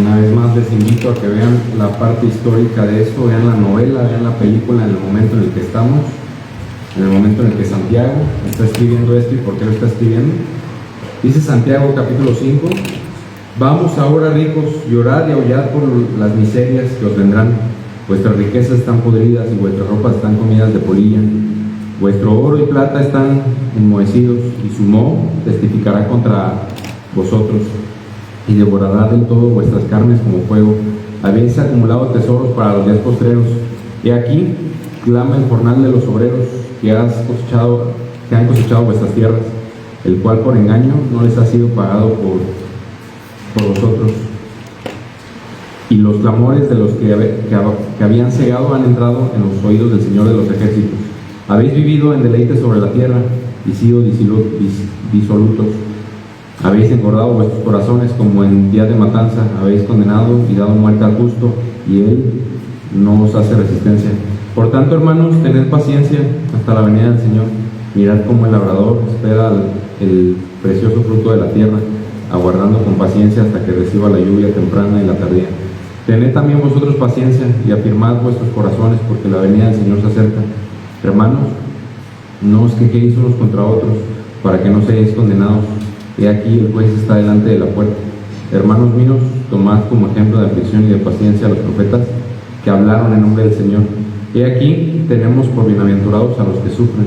Una vez más les invito a que vean la parte histórica de eso, vean la novela, vean la película en el momento en el que estamos, en el momento en el que Santiago está escribiendo esto y por qué lo está escribiendo. Dice Santiago capítulo 5: vamos ahora, ricos, llorad y aullad por las miserias que os vendrán. Vuestras riquezas están podridas y vuestras ropas están comidas de polilla. Vuestro oro y plata están enmohecidos, y su moho testificará contra vosotros, y devorará del todo vuestras carnes como fuego. Habéis acumulado tesoros para los días postreros. He aquí, clama el jornal de los obreros que han cosechado vuestras tierras, el cual por engaño no les ha sido pagado por vosotros. Y los clamores de los que habían cegado han entrado en los oídos del Señor de los ejércitos. Habéis vivido en deleite sobre la tierra y sido disolutos. Habéis engordado vuestros corazones como en día de matanza. Habéis condenado y dado muerte al justo, y él no os hace resistencia. Por tanto, hermanos, tened paciencia hasta la venida del Señor. Mirad cómo el labrador espera el precioso fruto de la tierra, aguardando con paciencia hasta que reciba la lluvia temprana y la tardía. Tened también vosotros paciencia y afirmad vuestros corazones, porque la venida del Señor se acerca. Hermanos, no os quejéis unos contra otros, para que no seáis condenados. He aquí, el juez está delante de la puerta. Hermanos míos, tomad como ejemplo de aflicción y de paciencia a los profetas que hablaron en nombre del Señor. He aquí, tenemos por bienaventurados a los que sufren.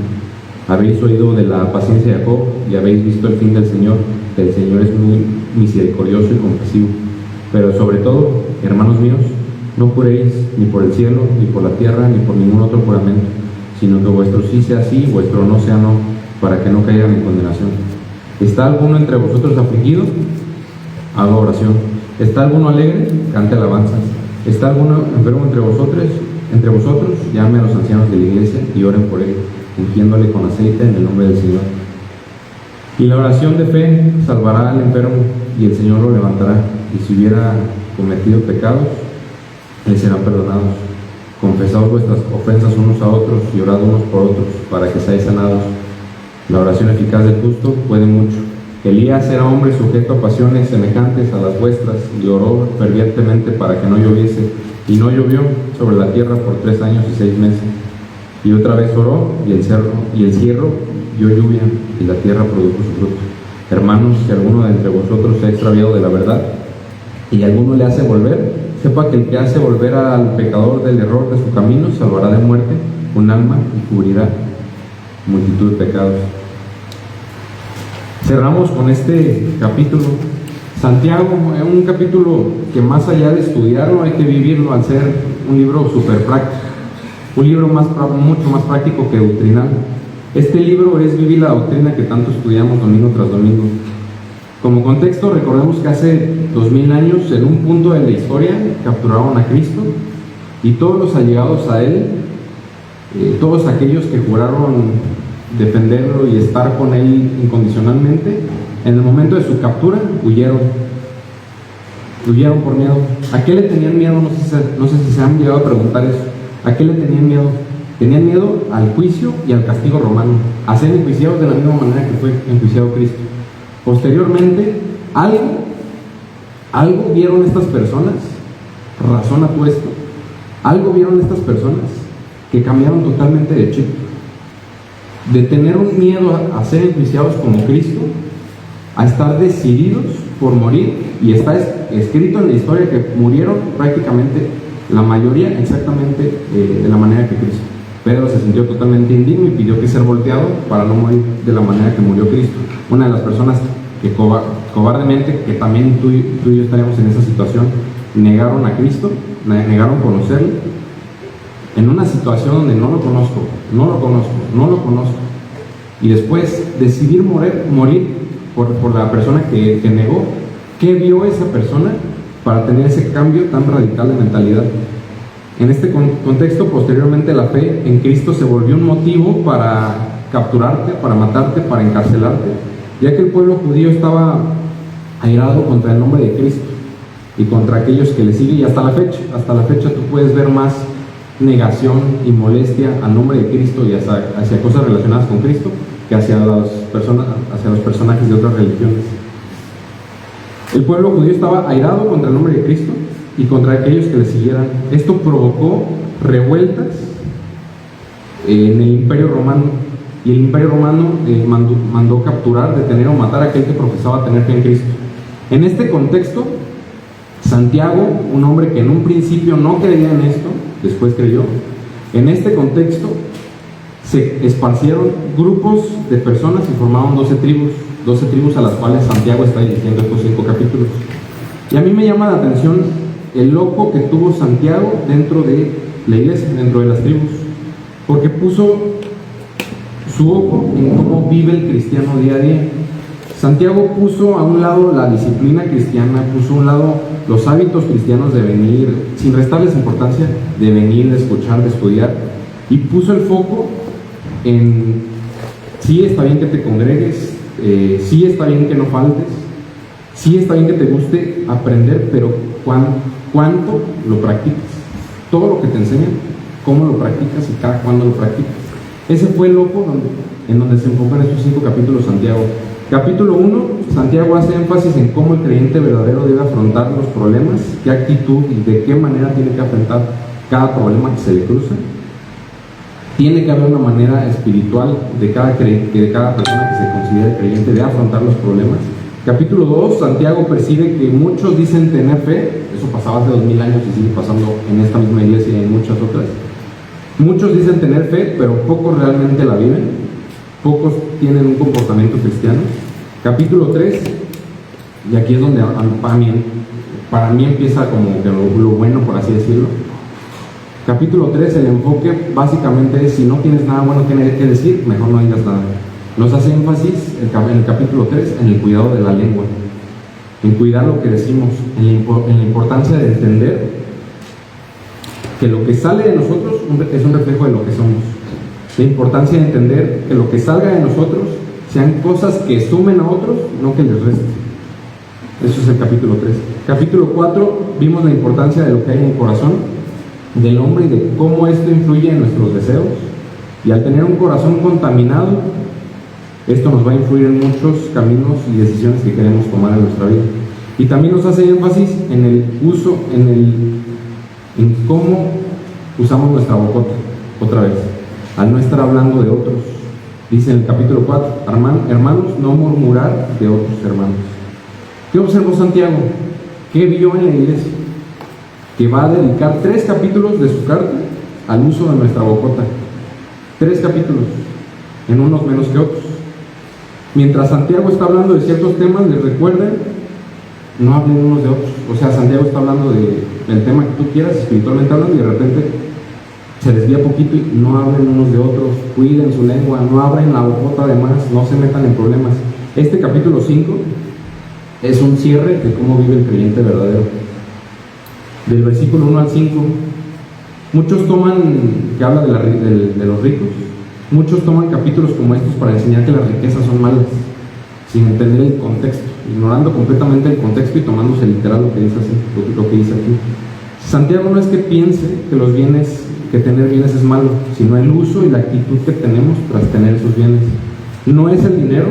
Habéis oído de la paciencia de Jacob y habéis visto el fin del Señor, que el Señor es muy misericordioso y compasivo. Pero sobre todo, hermanos míos, no juréis ni por el cielo, ni por la tierra, ni por ningún otro juramento, sino que vuestro sí sea sí y vuestro no sea no, para que no caigan en condenación. ¿Está alguno entre vosotros afligido? Haga oración. ¿Está alguno alegre? Cante alabanzas. ¿Está alguno enfermo entre vosotros? Llame a los ancianos de la iglesia y oren por él, ungiéndole con aceite en el nombre del Señor. Y la oración de fe salvará al enfermo, y el Señor lo levantará, y si hubiera cometido pecados, le serán perdonados. Confesaos vuestras ofensas unos a otros y orad unos por otros, para que seáis sanados. La oración eficaz del justo puede mucho. Elías era hombre sujeto a pasiones semejantes a las vuestras, y oró fervientemente para que no lloviese, y no llovió sobre la tierra por 3 años y 6 meses. Y otra vez oró, y el cielo dio lluvia, y la tierra produjo su fruto. Hermanos, si alguno de entre vosotros se ha extraviado de la verdad, y alguno le hace volver, sepa que el que hace volver al pecador del error de su camino salvará de muerte un alma y cubrirá multitud de pecados. Cerramos con este capítulo. Santiago es un capítulo que, más allá de estudiarlo, hay que vivirlo, al ser un libro súper práctico, un libro mucho más práctico que doctrinal. Este libro es vivir la doctrina que tanto estudiamos domingo tras domingo. Como contexto, recordemos que hace 2000 años, en un punto de la historia, capturaron a Cristo, y todos los allegados a él, todos aquellos que juraron defenderlo y estar con él incondicionalmente, en el momento de su captura huyeron por miedo. ¿A qué le tenían miedo? No sé si se han llegado a preguntar eso. ¿A qué le tenían miedo? Tenían miedo al juicio y al castigo romano, a ser enjuiciados de la misma manera que fue enjuiciado Cristo. Posteriormente, algo vieron estas personas, razón a puesto, algo vieron estas personas que cambiaron totalmente de chip. De tener un miedo a ser enjuiciados como Cristo, a estar decididos por morir, y está escrito en la historia que murieron prácticamente la mayoría exactamente de la manera que Cristo. Pedro se sintió totalmente indigno y pidió que ser volteado para no morir de la manera que murió Cristo. Una de las personas que cobardemente, que también tú y yo estaríamos en esa situación, negaron a Cristo, negaron conocerlo, en una situación donde no lo conozco, y después decidir morir por la persona que negó. ¿Qué vio esa persona para tener ese cambio tan radical de mentalidad? En este contexto, posteriormente, la fe en Cristo se volvió un motivo para capturarte, para matarte, para encarcelarte, ya que el pueblo judío estaba airado contra el nombre de Cristo y contra aquellos que le siguen, y hasta la fecha tú puedes ver más negación y molestia al nombre de Cristo y hacia cosas relacionadas con Cristo que hacia los personajes de otras religiones. El pueblo judío estaba airado contra el nombre de Cristo y contra aquellos que le siguieran. Esto provocó revueltas en el Imperio Romano, y el Imperio Romano mandó capturar, detener o matar a aquel que profesaba tener fe en Cristo. En este contexto, Santiago, un hombre que en un principio no creía en esto, después creyó. En este contexto se esparcieron grupos de personas y formaron 12 tribus a las cuales Santiago está dirigiendo estos 5 capítulos. Y a mí me llama la atención el ojo que tuvo Santiago dentro de la iglesia, dentro de las tribus, porque puso su ojo en cómo vive el cristiano día a día. Santiago puso a un lado la disciplina cristiana, puso a un lado los hábitos cristianos de venir, sin restarles importancia, de venir, de escuchar, de estudiar, y puso el foco en sí está bien que te congregues, sí está bien que no faltes, sí está bien que te guste aprender, pero ¿cuánto lo practicas? Todo lo que te enseñan, ¿cómo lo practicas y cada cuándo lo practicas? Ese fue el ojo en donde se enfocan estos 5 capítulos Santiago. Capítulo 1, Santiago hace énfasis en cómo el creyente verdadero debe afrontar los problemas, qué actitud y de qué manera tiene que afrontar cada problema que se le cruza. Tiene que haber una manera espiritual de cada persona que se considere creyente de afrontar los problemas. Capítulo 2, Santiago percibe que muchos dicen tener fe, eso pasaba hace 2000 años y sigue pasando en esta misma iglesia y en muchas otras. Muchos dicen tener fe, pero pocos realmente la viven. Pocos tienen un comportamiento cristiano. Capítulo 3, y aquí es donde para mí empieza como que lo bueno, por así decirlo. Capítulo 3, el enfoque básicamente es: si no tienes nada bueno que decir, mejor no digas nada. Nos hace énfasis en el capítulo 3 en el cuidado de la lengua, en cuidar lo que decimos, en la importancia de entender que lo que sale de nosotros es un reflejo de lo que somos. La importancia de entender que lo que salga de nosotros sean cosas que sumen a otros, no que les resten. Eso es el capítulo 3. Capítulo 4, vimos la importancia de lo que hay en el corazón del hombre y de cómo esto influye en nuestros deseos. Y al tener un corazón contaminado, esto nos va a influir en muchos caminos y decisiones que queremos tomar en nuestra vida. Y también nos hace énfasis en el uso, en cómo usamos nuestra bocota, otra vez, al no estar hablando de otros. Dice en el capítulo 4, hermanos, no murmurar de otros hermanos. ¿Qué observó Santiago? ¿Qué vio en la iglesia? Que va a dedicar 3 capítulos de su carta al uso de nuestra bocota. 3 capítulos, en unos menos que otros. Mientras Santiago está hablando de ciertos temas, les recuerden, no hablen unos de otros. O sea, Santiago está hablando del tema que tú quieras, espiritualmente hablando, y de repente se desvía poquito y no hablen unos de otros, cuiden su lengua, no abran la bocota además, no se metan en problemas. Este capítulo 5 es un cierre de cómo vive el creyente verdadero. Del versículo 1 al 5, muchos toman, que habla de los ricos, muchos toman capítulos como estos para enseñar que las riquezas son malas, sin entender el contexto, ignorando completamente el contexto y tomándose literal lo que dice aquí. Santiago no es que piense que tener bienes es malo, sino el uso y la actitud que tenemos tras tener esos bienes. No es el dinero,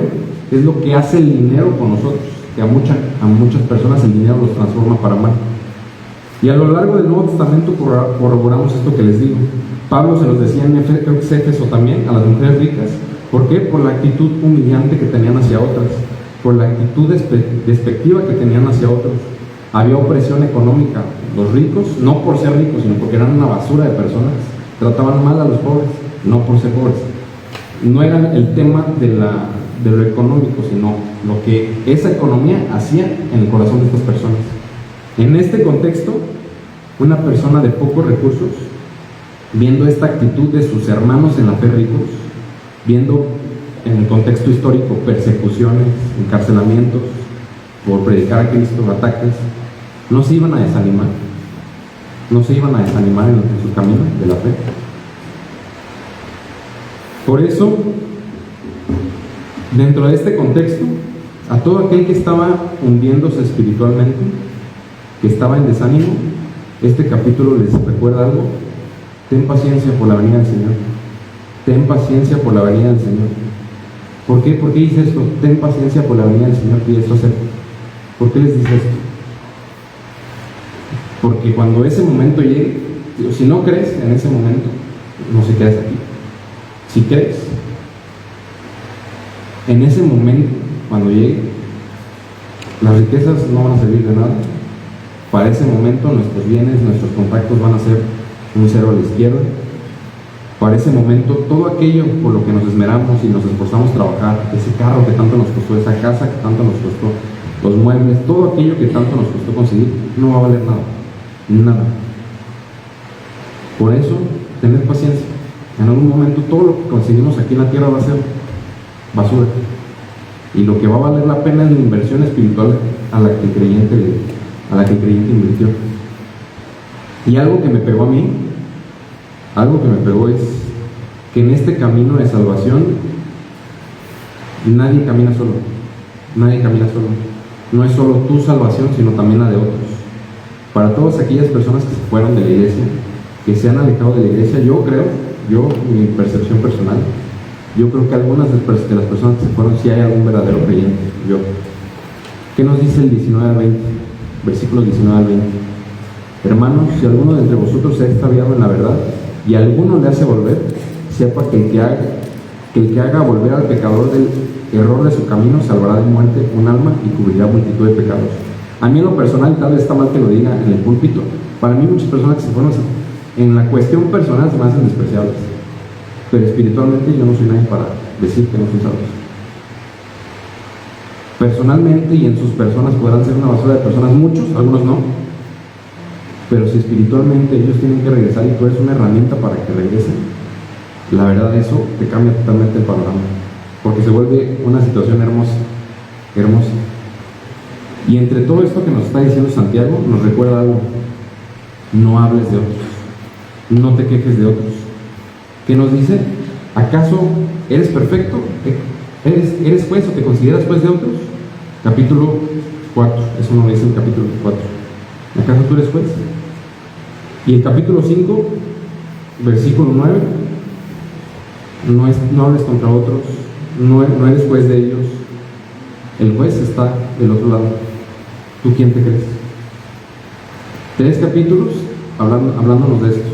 es lo que hace el dinero con nosotros, que a muchas personas el dinero los transforma para mal. Y a lo largo del Nuevo Testamento corroboramos esto que les digo. Pablo se los decía en Éfeso también, a las mujeres ricas. ¿Por qué? Por la actitud humillante que tenían hacia otras, por la actitud despectiva que tenían hacia otros. Había opresión económica. Los ricos, no por ser ricos, sino porque eran una basura de personas, trataban mal a los pobres, no por ser pobres. No era el tema de lo económico, sino lo que esa economía hacía en el corazón de estas personas. En este contexto, una persona de pocos recursos, viendo esta actitud de sus hermanos en la fe ricos, viendo en el contexto histórico persecuciones, encarcelamientos por predicar a Cristo, ataques, no se iban a desanimar, en su camino de la fe. Por eso, dentro de este contexto, a todo aquel que estaba hundiéndose espiritualmente, que estaba en desánimo, este capítulo les recuerda algo: ten paciencia por la venida del Señor. Ten paciencia por la venida del Señor. ¿Por qué? ¿Por qué dice esto? Ten paciencia por la venida del Señor, y esto hacer. ¿Por qué les dice esto? Porque cuando ese momento llegue, si no crees en ese momento, no se quedes aquí. Si crees, en ese momento, cuando llegue, las riquezas no van a servir de nada. Para ese momento nuestros bienes, nuestros contactos van a ser un cero a la izquierda. Para ese momento, todo aquello por lo que nos esmeramos y nos esforzamos a trabajar, ese carro que tanto nos costó, esa casa que tanto nos costó, los muebles, todo aquello que tanto nos costó conseguir, no va a valer nada. Nada. Por eso, tener paciencia. En algún momento todo lo que conseguimos aquí en la tierra va a ser basura. Y lo que va a valer la pena es la inversión espiritual a la que el creyente invirtió. Y algo que me pegó a mí, es que en este camino de salvación nadie camina solo. Nadie camina solo. No es solo tu salvación, sino también la de otros. Para todas aquellas personas que se fueron de la iglesia, que se han alejado de la iglesia, mi percepción personal, yo creo que algunas de las personas que se fueron, sí hay algún verdadero creyente. ¿Qué nos dice el 19 al 20? Versículos 19 al 20. Hermanos, si alguno de entre vosotros se ha extraviado en la verdad, y alguno le hace volver, sepa que el que haga volver al pecador del error de su camino, salvará de muerte un alma y cubrirá multitud de pecados. A mí en lo personal, tal vez está mal que lo diga en el púlpito, para mí muchas personas que se fueron en la cuestión personal se me hacen despreciables, pero espiritualmente yo no soy nadie para decir que no son salvos. Personalmente y en sus personas podrán ser una basura de personas, muchos, algunos no, pero si espiritualmente ellos tienen que regresar y tú eres una herramienta para que regresen, la verdad eso te cambia totalmente el panorama, porque se vuelve una situación hermosa. Y entre todo esto que nos está diciendo Santiago, nos recuerda algo: no hables de otros, no te quejes de otros. ¿Qué nos dice? ¿Acaso eres perfecto? ¿Eres juez o te consideras juez de otros? Capítulo 4, eso nos dice el capítulo 4. ¿Acaso tú eres juez? Y el capítulo 5, versículo 9, no hables contra otros, no eres juez de ellos. El juez está del otro lado. ¿Tú quién te crees? 3 capítulos hablándonos de esto.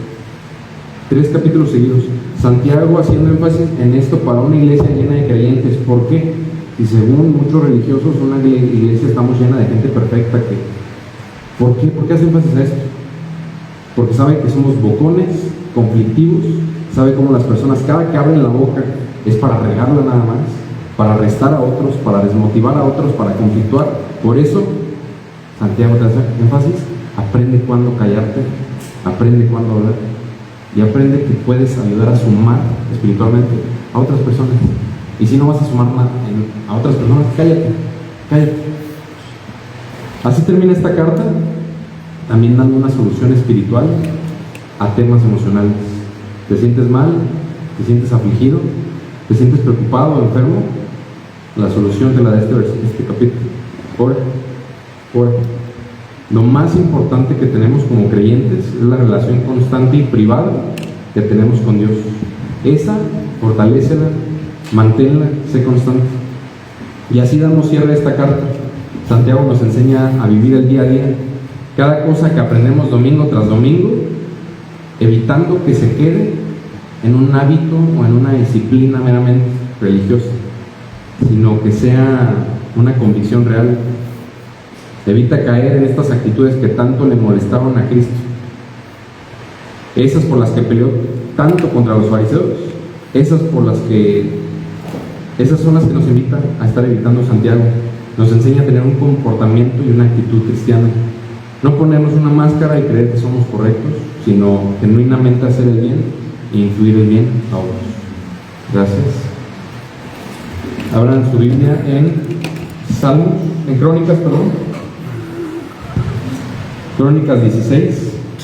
3 capítulos seguidos. Santiago haciendo énfasis en esto para una iglesia llena de creyentes. ¿Por qué? Y según muchos religiosos, una iglesia estamos llena de gente perfecta. ¿Por qué? ¿Por qué hace énfasis a esto? Porque sabe que somos bocones, conflictivos, sabe cómo las personas, cada que abren la boca es para regarla nada más, para arrestar a otros, para desmotivar a otros, para conflictuar. Por eso Santiago te hace énfasis: aprende cuándo callarte, aprende cuándo hablar, y aprende que puedes ayudar a sumar espiritualmente a otras personas. Y si no vas a sumar a otras personas, cállate. Así termina esta carta, también dando una solución espiritual a temas emocionales. ¿Te sientes mal? ¿Te sientes afligido? ¿Te sientes preocupado o enfermo? La solución te la da este capítulo. Ora. Lo más importante que tenemos como creyentes es la relación constante y privada que tenemos con Dios. Esa, fortalécela, manténla, sé constante. Y así damos cierre a esta carta. Santiago nos enseña a vivir el día a día, cada cosa que aprendemos domingo tras domingo, evitando que se quede en un hábito o en una disciplina meramente religiosa, sino que sea una convicción real. Evita caer en estas actitudes que tanto le molestaron a Cristo, esas por las que peleó tanto contra los fariseos, esas son las que nos invitan a estar evitando Santiago. Nos enseña a tener un comportamiento y una actitud cristiana, no ponernos una máscara y creer que somos correctos, sino genuinamente hacer el bien e influir el bien a otros. Gracias. Abran su Biblia en Crónicas 16.